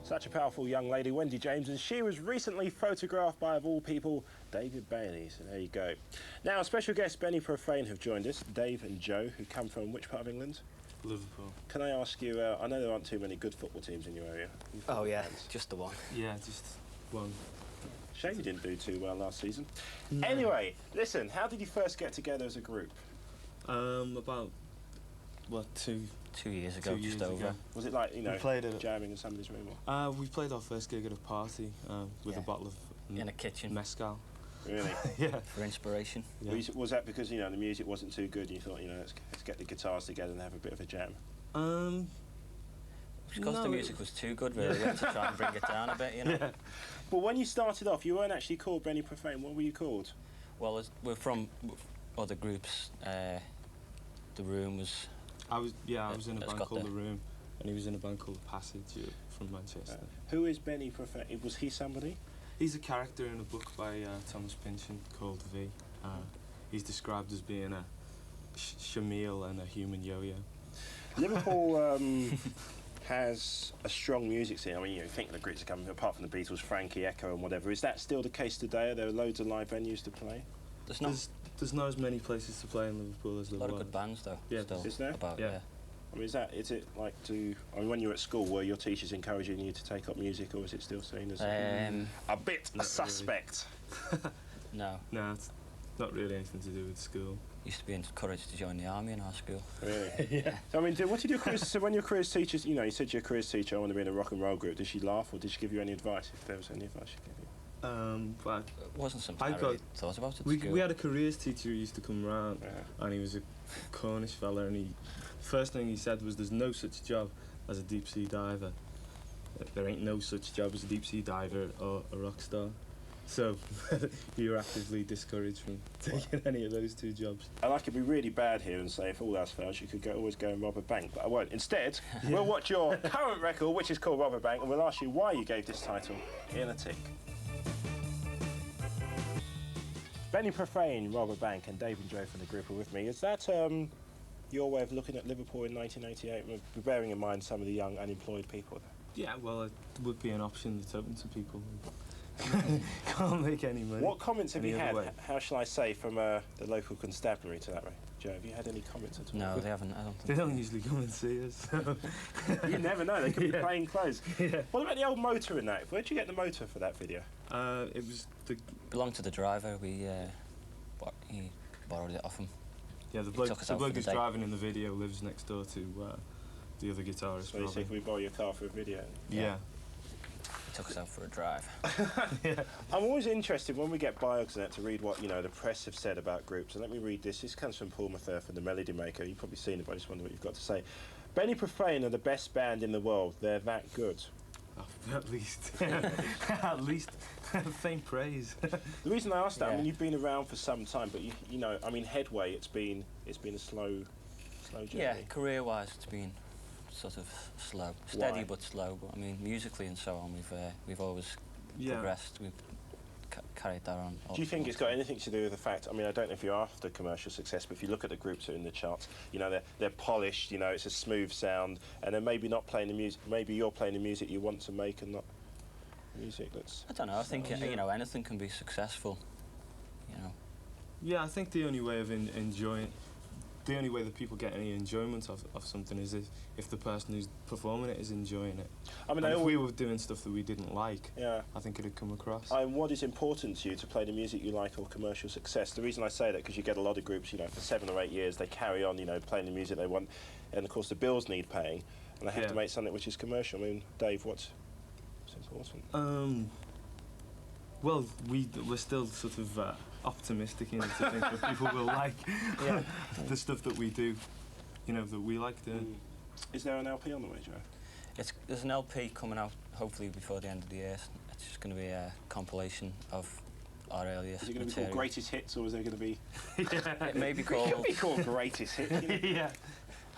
Such a powerful young lady, Wendy James, and she was recently photographed by, of all people, David Bailey. So there you go. Now, special guests Benny Profane have joined us, Dave and Joe, who come from which part of England? Liverpool. Can I ask you, I know there aren't too many good football teams in your area. Oh yeah, fans? just the one. Yeah, just one. Shame you didn't do too well last season. No. Anyway, listen, how did you first get together as a group? About, what, 2 2 years ago, just over. ago. Was it like, you know, We played it. jamming in somebody's room? Or? We played our first gig at a party with a bottle of in a kitchen mezcal. Really? Yeah. for inspiration. Yeah. Was that because, you know, the music wasn't too good and you thought, you know, let's get the guitars together and have a bit of a jam? Because the music was too good, really. We had to try and bring it down a bit, you know. Yeah. But when you started off, you weren't actually called Benny Profane. What were you called? Well, we're from other groups. The Room was... I was in a band called there. The Room, and he was in a band called Passage from Manchester. Who is Benny Profane? Was he somebody? He's a character in a book by Thomas Pynchon called V. He's described as being a Shamil and a human yo-yo. Liverpool has a strong music scene. I mean, you think the groups are coming, apart from the Beatles, Frankie, Echo and whatever. Is that still the case today? Are there loads of live venues to play? There's not as many places to play in Liverpool as there A lot were. of good bands, though. Yeah. Still Is there? About, Yeah. I mean, is it like when you were at school, were your teachers encouraging you to take up music, or was it still seen as a bit suspect? No. No, it's not really anything to do with school. Used to be encouraged to join the army in our school. Really? Yeah. So, I mean, what did your careers... So when your careers teachers, you know, you said to your careers teacher, I want to be in a rock and roll group, did she laugh or did she give you any advice, if there was any advice she gave you? But It wasn't something I really thought about at school. we had a careers teacher who used to come round, and he was a Cornish fella, and first thing he said was, there's no such job as a deep sea diver. There ain't no such job as a deep sea diver or a rock star. So we were actively discouraged from taking any of those two jobs. And I could be really bad here and say if all else fails you could always go and rob a bank, but I won't. Instead, we'll watch your current record, which is called Rob a Bank, and we'll ask you why you gave this title in a tick. Benny Profane, Rob a Bank, and Dave and Joe from the group are with me. Is that your way of looking at Liverpool in 1988, bearing in mind some of the young unemployed people there? Yeah, well, it would be an option that's open to people who can't make any money. What comments have you had, way. how shall I say, from the local constabulary to that way? Joe, have you had any comments at all? No, they haven't. I don't think They don't usually come and see us. So. You never know, they could be plain clothes. Yeah. What about the old motor in that? Where'd you get the motor for that video? It was the... belonged to the driver. He borrowed it off him. Yeah, the bloke who's driving in the video lives next door to the other guitarist. So you say, can we borrow your car for a video? Yeah. He took us out for a drive. Yeah. I'm always interested when we get bios and that to read what, you know, the press have said about groups. And let me read this. This comes from Paul Mather from the Melody Maker. You've probably seen it, but I just wonder what you've got to say. Benny Profane are the best band in the world. They're that good. Oh, at least. At least. Faint praise. The reason I asked that, I mean, you've been around for some time, but you know, I mean, headway, it's been a slow journey. Yeah, career-wise, it's been sort of slow, steady Why? but slow. But I mean, musically and so on, we've always progressed. We've carried that on. Do you think it's got anything to do with the fact? I mean, I don't know if you're after commercial success, but if you look at the groups that are in the charts, you know, they're polished. You know, it's a smooth sound, and they're maybe not playing the music. Maybe you're playing the music you want to make, and not music that's... I don't know. I think you know, anything can be successful. You know. Yeah, I think the only way of enjoying, the only way that people get any enjoyment of something is if the person who's performing it is enjoying it. I mean, if we were doing stuff that we didn't like, I think it'd come across. And what is important to you to play the music you like or commercial success? The reason I say that, because you get a lot of groups, you know, for 7 or 8 years, they carry on, you know, playing the music they want, and of course the bills need paying, and they have to make something which is commercial. I mean, Dave, what's important? Well, we're still sort of optimistic in to think that people will like the stuff that we do, you know, that we like doing. Is there an LP on the way, Joe? There's an LP coming out hopefully before the end of the year. It's just going to be a compilation of our earliest. Is it going to be called Greatest Hits, or is there going to be? It may be called. It could be called Greatest Hits. You know? Yeah.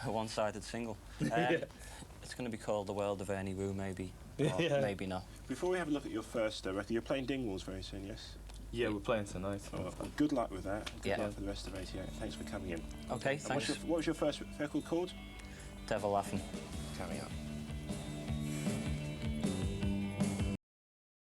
A one-sided single. It's going to be called The World of Ernie Wu, maybe. Or maybe not. Before we have a look at your first record, you're playing Dingwalls very soon, yes? Yeah, we're playing tonight. Oh, good luck with that. Good luck for the rest of 88. Thanks for coming in. Okay, thanks. What was your first record called? Devil Laughing. Coming up.